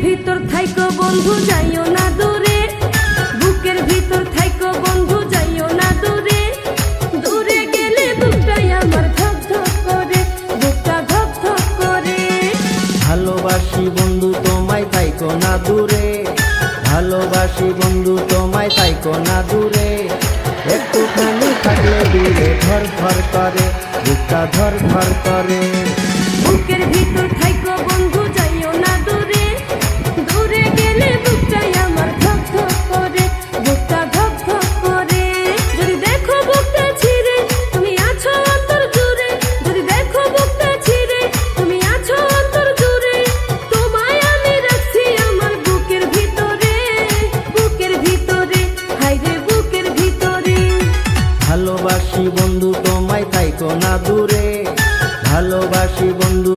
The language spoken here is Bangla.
ভিতর থাইকো বন্ধু যাইও না দূরে, বুকের ভিতর থাইকো বন্ধু যাইও না দূরে। দূরে গেলে বুকটাই আমার ধক ধক করে, বুকটা ধক ধক করে। ভালোবাসি বন্ধু তোমায় থাইকো না দূরে, ভালোবাসি বন্ধু তোমায় থাইকো না দূরে। একটুখানি থাকলে দূরে ধর ধর করে, বুকটা ধর ধর করে।